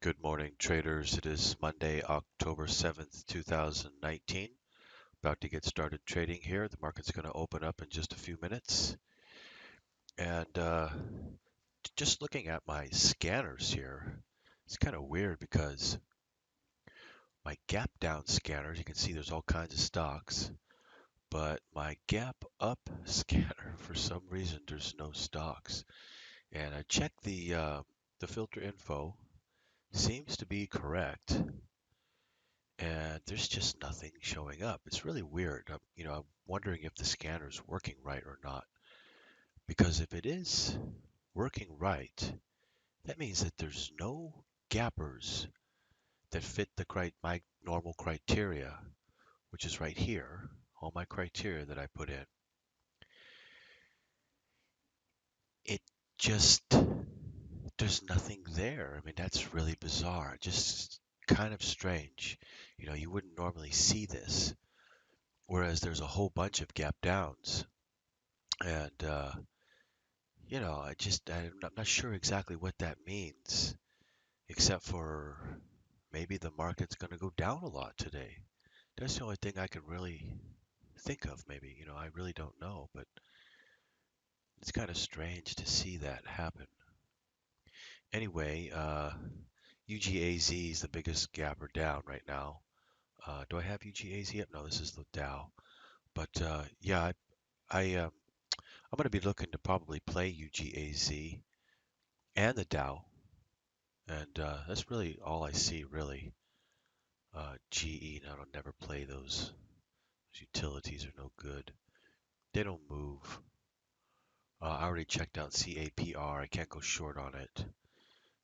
Good morning, traders. It is Monday, October 7th, 2019. About to get started trading here. The market's going to open up in just a few minutes. And just looking at my scanners here, it's kind of weird because my gap down scanners, you can see there's all kinds of stocks, but my gap up scanner, for some reason, there's no stocks. And I checked the filter info, seems to be correct. And there's just nothing showing up. It's really weird. I'm wondering if the scanner's working right or not. Because if it is working right, that means that there's no gappers that fit my normal criteria, which is right here. All my criteria that I put in. It just there's nothing there. I mean, that's really bizarre. Just kind of strange. You wouldn't normally see this. Whereas there's a whole bunch of gap downs. And I'm not sure exactly what that means, except for maybe the market's going to go down a lot today. That's the only thing I can really think of, maybe. I really don't know, but it's kind of strange to see that happen. Anyway, UGAZ is the biggest gapper down right now. Do I have UGAZ up? No, this is the Dow. But yeah, I'm going to be looking to probably play UGAZ and the Dow. And that's really all I see, really. GE, I don't never play those. Those utilities are no good. They don't move. I already checked out CAPR. I can't go short on it.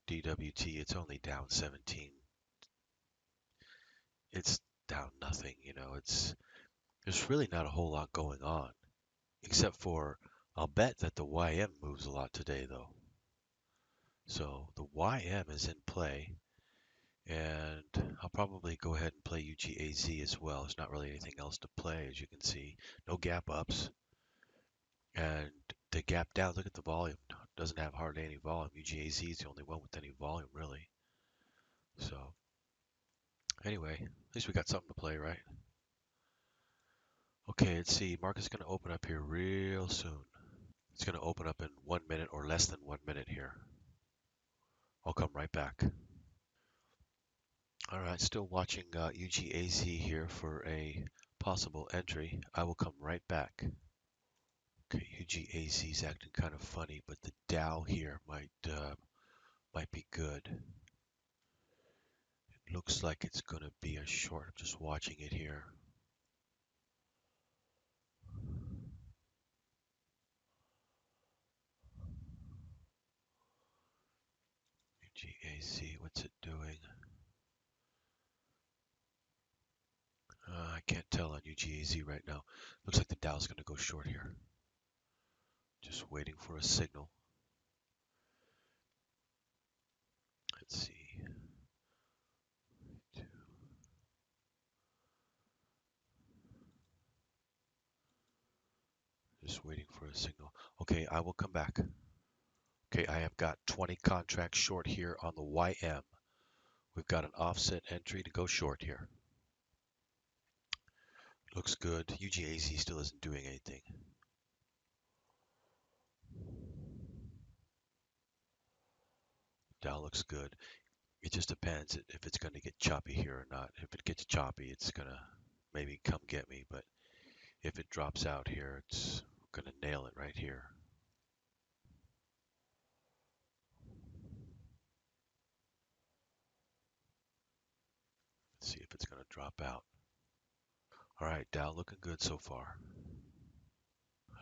DWT, it's only down 17. It's down nothing. There's really not a whole lot going on, except for I'll bet that the YM moves a lot today, though. So the YM is in play. And I'll probably go ahead and play UGAZ as well. There's not really anything else to play, as you can see. No gap ups. And the gap down, look at the volume. Doesn't have hardly any volume. UGAZ is the only one with any volume, really. So, anyway, at least we got something to play, right? Okay, let's see. Market's going to open up here real soon. It's going to open up in 1 minute or less than 1 minute here. I'll come right back. All right, still watching UGAZ here for a possible entry. I will come right back. Okay, UGAZ is acting kind of funny, but the Dow here might be good. It looks like it's going to be a short. I'm just watching it here. UGAZ, what's it doing? I can't tell on UGAZ right now. Looks like the Dow's going to go short here. Just waiting for a signal. Let's see. Just waiting for a signal. Okay, I will come back. Okay, I have got 20 contracts short here on the YM. We've got an offset entry to go short here. Looks good. UGAZ still isn't doing anything. Dow looks good. It just depends if it's going to get choppy here or not. If it gets choppy, it's going to maybe come get me. But if it drops out here, it's going to nail it right here. Let's see if it's going to drop out. All right, Dow looking good so far.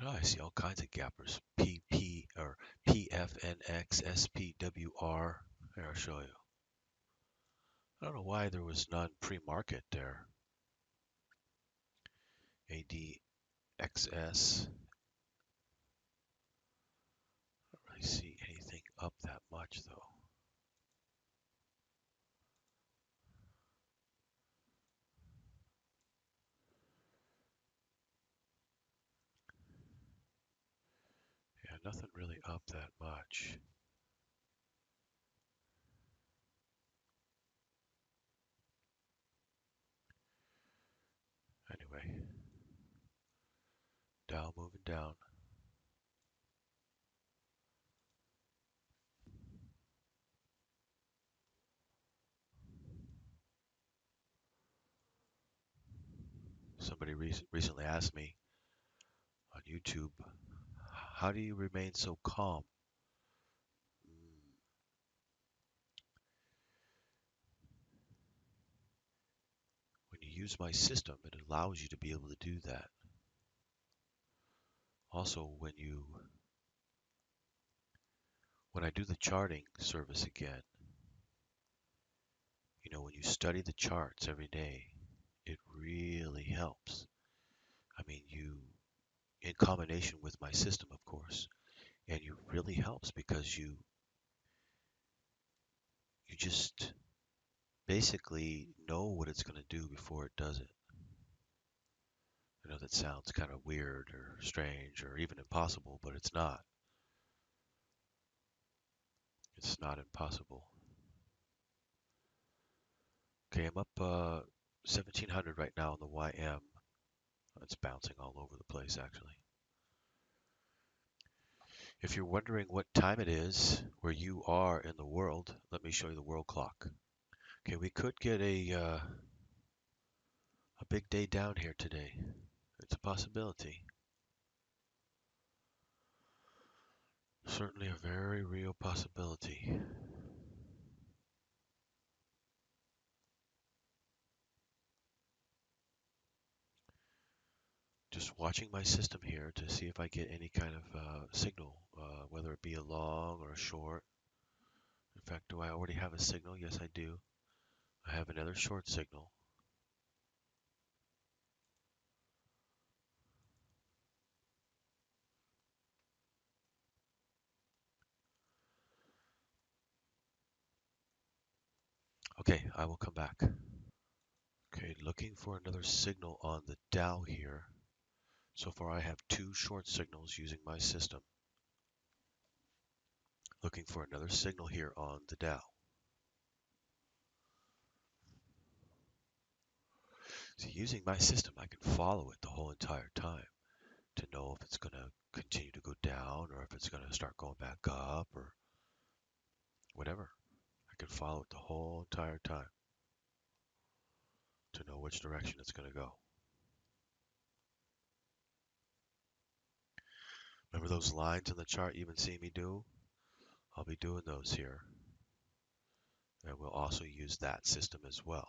Oh, I see all kinds of gappers. PP or PFNX, SPWR. Here, I'll show you. I don't know why there was none pre-market there. ADXS. I don't really see anything up that much though. Yeah, nothing really up that much. Dow moving down. Somebody recently asked me on YouTube, how do you remain so calm? Mm, When you use my system, it allows you to be able to do that. Also, when I do the charting service again, when you study the charts every day, it really helps. I mean, in combination with my system, of course, and it really helps because you just basically know what it's going to do before it does it. I know that sounds kind of weird or strange or even impossible, but it's not. It's not impossible. Okay, I'm up 1700 right now on the YM. It's bouncing all over the place, actually. If you're wondering what time it is where you are in the world, let me show you the world clock. Okay, we could get a big day down here today. It's a possibility. Certainly a very real possibility. Just watching my system here to see if I get any kind of signal, whether it be a long or a short. In fact, do I already have a signal? Yes, I do. I have another short signal. Okay, I will come back. Okay, looking for another signal on the Dow here. So far I have two short signals using my system. Looking for another signal here on the Dow. So using my system, I can follow it the whole entire time to know if it's going to continue to go down or if it's going to start going back up or whatever. I can follow it the whole entire time to know which direction it's going to go. Remember those lines on the chart you've been seeing me do? I'll be doing those here. And we'll also use that system as well.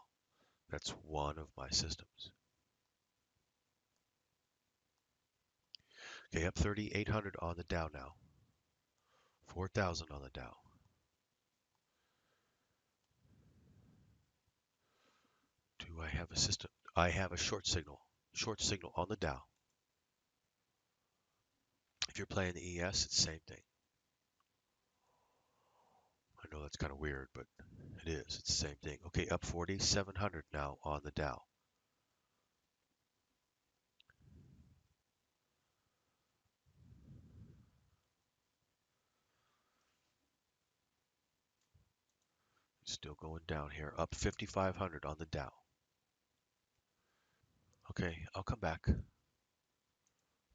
That's one of my systems. Okay, up 3,800 on the Dow now. 4,000 on the Dow. Do I have a system? I have a short signal. Short signal on the Dow. If you're playing the ES, it's the same thing. I know that's kind of weird, but it is. It's the same thing. Okay, up 4,700 now on the Dow. Still going down here. Up 5,500 on the Dow. Okay, I'll come back.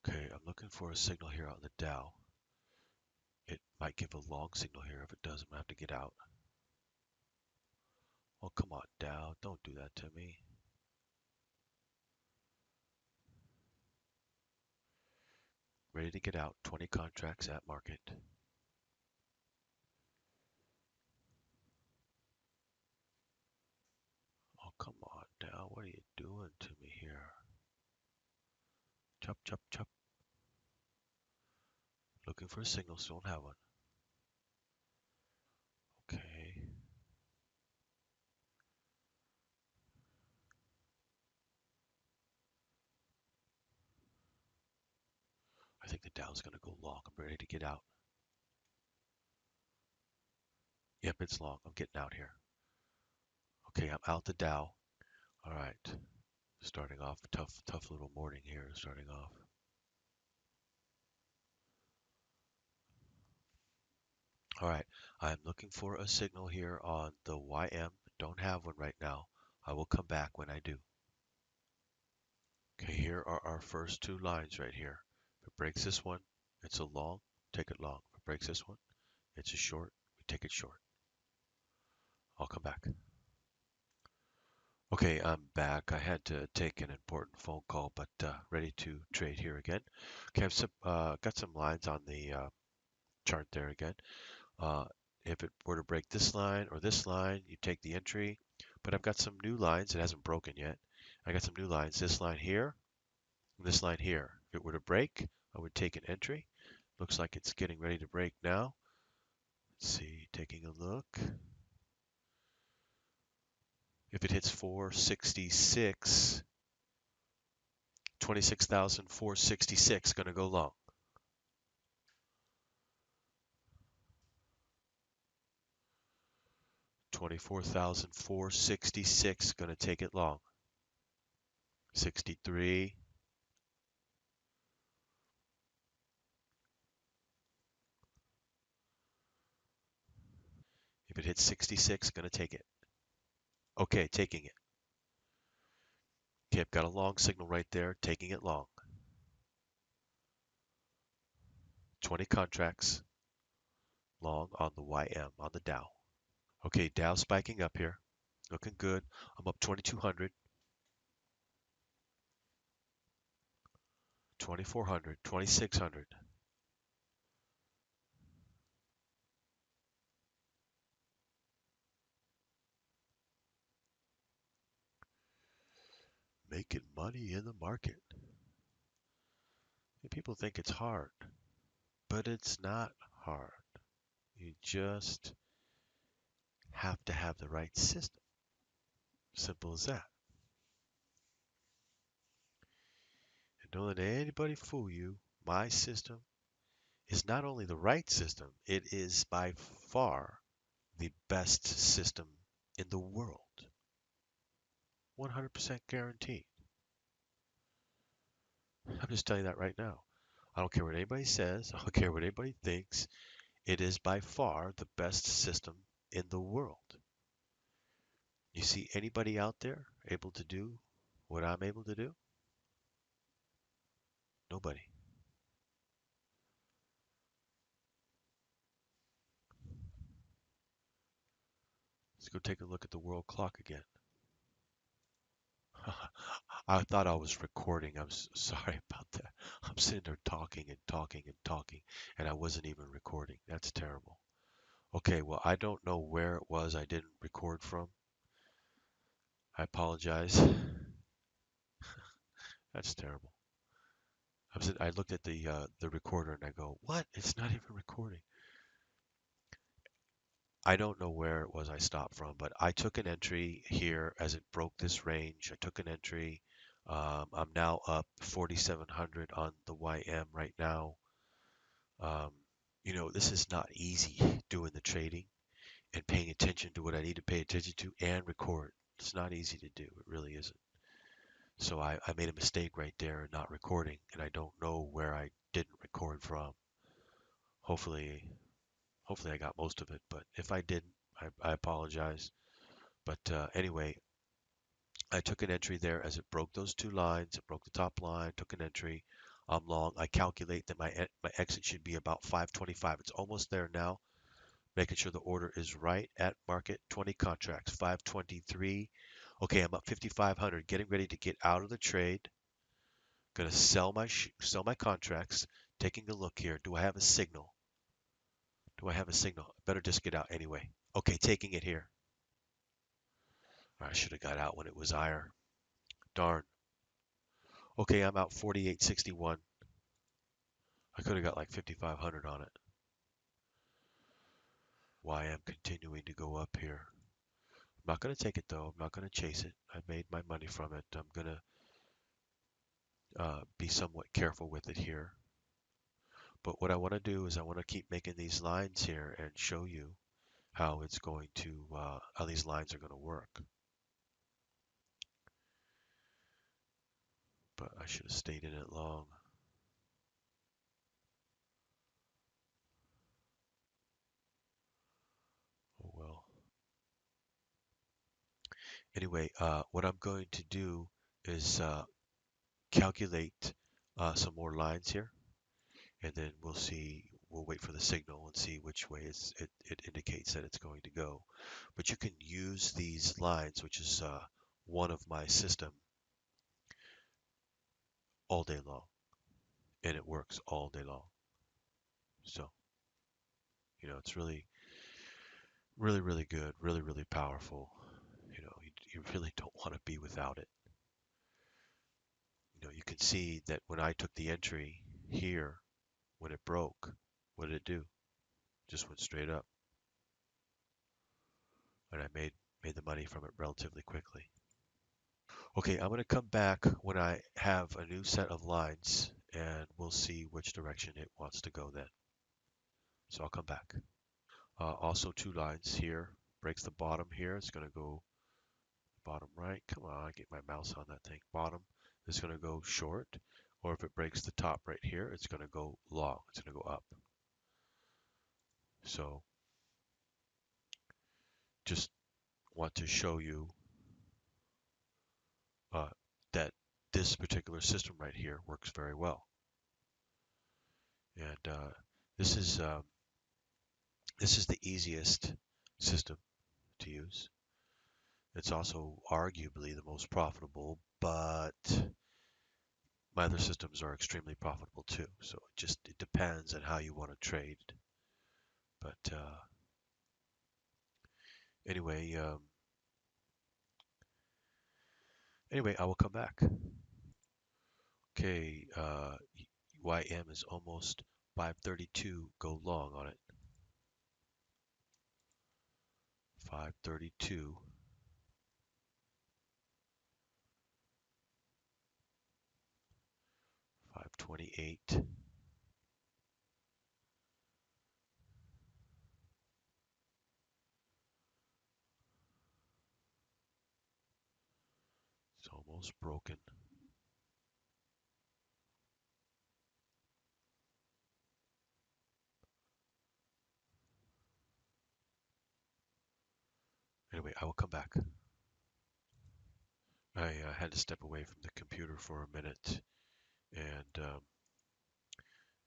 Okay, I'm looking for a signal here on the Dow. It might give a long signal here. If it does, I'm going to have to get out. Oh, come on, Dow. Don't do that to me. Ready to get out. 20 contracts at market. Oh, come on, Dow. What are you doing to me here? Chop, chop, chop. Looking for a signal, still don't have one. Okay. I think the Dow's going to go long. I'm ready to get out. Yep, it's long. I'm getting out here. Okay, I'm out the Dow. All right. Starting off, tough little morning here, starting off. All right, I'm looking for a signal here on the YM. Don't have one right now. I will come back when I do. Okay, here are our first two lines right here. If it breaks this one, it's a long, take it long. If it breaks this one, it's a short, we take it short. I'll come back. Okay, I'm back. I had to take an important phone call, but ready to trade here again. Okay, I've got some lines on the chart there again. Uh, if it were to break this line or this line, you take the entry. But I've got some new lines. It hasn't broken yet. I got some new lines. This line here, and this line here. If it were to break, I would take an entry. Looks like it's getting ready to break now. Let's see, taking a look. If it hits 466, 26,466 going to go long. 24,466 going to take it long. 63. If it hits 66, going to take it. Okay, taking it. Okay, I've got a long signal right there, taking it long. 20 contracts long on the YM, on the Dow. Okay, Dow spiking up here. Looking good. I'm up 2,200, 2,400, 2,600. Making money in the market. And people think it's hard, but it's not hard. You just have to have the right system. Simple as that. And don't let anybody fool you. My system is not only the right system, it is by far the best system in the world. 100% guaranteed. I'm just telling you that right now. I don't care what anybody says. I don't care what anybody thinks. It is by far the best system in the world. You see anybody out there able to do what I'm able to do? Nobody. Let's go take a look at the world clock again. I thought I was recording. I'm sorry about that. I'm sitting there talking and talking and talking, and I wasn't even recording. That's terrible. Okay, well, I don't know where it was I didn't record from. I apologize. That's terrible. I looked at the recorder and I go, "What? It's not even recording." I don't know where it was I stopped from, but I took an entry here as it broke this range. I took an entry. I'm now up 4,700 on the YM right now. Um, this is not easy doing the trading and paying attention to what I need to pay attention to and record. It's not easy to do. It really isn't. So I made a mistake right there in not recording, and I don't know where I didn't record from. Hopefully, hopefully I got most of it, but if I didn't, I apologize. But anyway, I took an entry there as it broke those two lines. It broke the top line, took an entry. I'm long. I calculate that my exit should be about 525. It's almost there now. Making sure the order is right at market. 20 contracts, 523. Okay, I'm up 5,500. Getting ready to get out of the trade. Gonna sell my contracts. Taking a look here. Do I have a signal? Do I have a signal? Better just get out anyway. Okay, taking it here. I should have got out when it was higher. Darn. Okay, I'm out 48.61. I could have got like 5,500 on it. Why I'm continuing to go up here. I'm not going to take it though. I'm not going to chase it. I made my money from it. I'm going to be somewhat careful with it here. But what I want to do is I want to keep making these lines here and show you how it's going to, how these lines are going to work. But I should have stayed in it long. Oh well. Anyway, what I'm going to do is calculate some more lines here. and then we'll wait for the signal and see which way it indicates that it's going to go. But you can use these lines, which is one of my system, all day long, and it works all day long. So, it's really, really, really good, really, really powerful. You really don't want to be without it. You can see that when I took the entry here, when it broke, what did it do? Just went straight up, and I made the money from it relatively quickly. Okay, I'm going to come back when I have a new set of lines, and we'll see which direction it wants to go then. So I'll come back. Also, two lines here. Breaks the bottom here. It's going to go bottom right. Come on, get my mouse on that thing. Bottom is going to go short, or if it breaks the top right here, it's going to go long. It's going to go up. So just want to show you uh, that this particular system right here works very well. And this is um, this is the easiest system to use. It's also arguably the most profitable, but my other systems are extremely profitable too. So it depends on how you want to trade. But anyway, anyway, I will come back. Okay, YM is almost 532. Go long on it. 532. 528. It's almost broken. Anyway, I will come back. I had to step away from the computer for a minute, and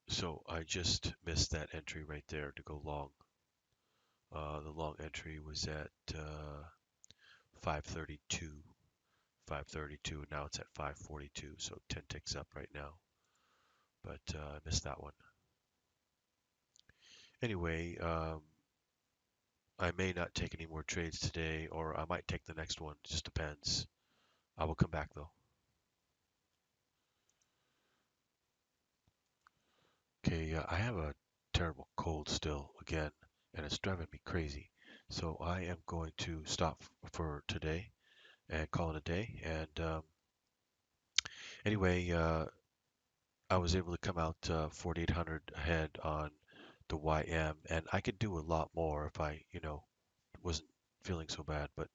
so I just missed that entry right there to go long. The long entry was at 532, 532, and now it's at 542, so 10 ticks up right now. But I missed that one. Anyway, I may not take any more trades today, or I might take the next one. It just depends. I will come back though. Okay, I have a terrible cold still again, and it's driving me crazy. So I am going to stop for today and call it a day. And anyway, I was able to come out 4,800 ahead on the YM, and I could do a lot more if I, wasn't feeling so bad. But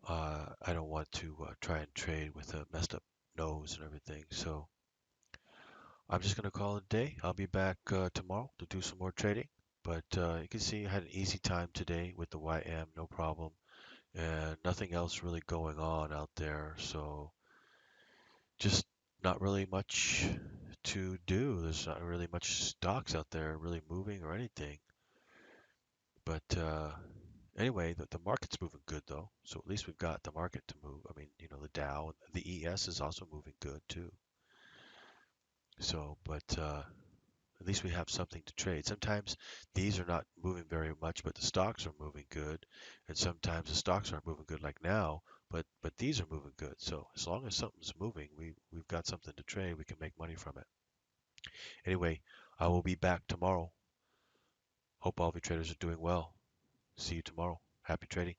I don't want to try and trade with a messed up nose and everything. So I'm just going to call it a day. I'll be back tomorrow to do some more trading. But you can see I had an easy time today with the YM, no problem, and nothing else really going on out there. So just not really much to do. There's not really much stocks out there really moving or anything. But anyway, the market's moving good though. So at least we've got the market to move. I mean, the Dow, the ES is also moving good too. So, but at least we have something to trade. Sometimes these are not moving very much, but the stocks are moving good, and sometimes the stocks aren't moving good like now, but these are moving good. So as long as something's moving, we've got something to trade. We can make money from it. Anyway, I will be back tomorrow. Hope all of you traders are doing well. See you tomorrow. Happy trading.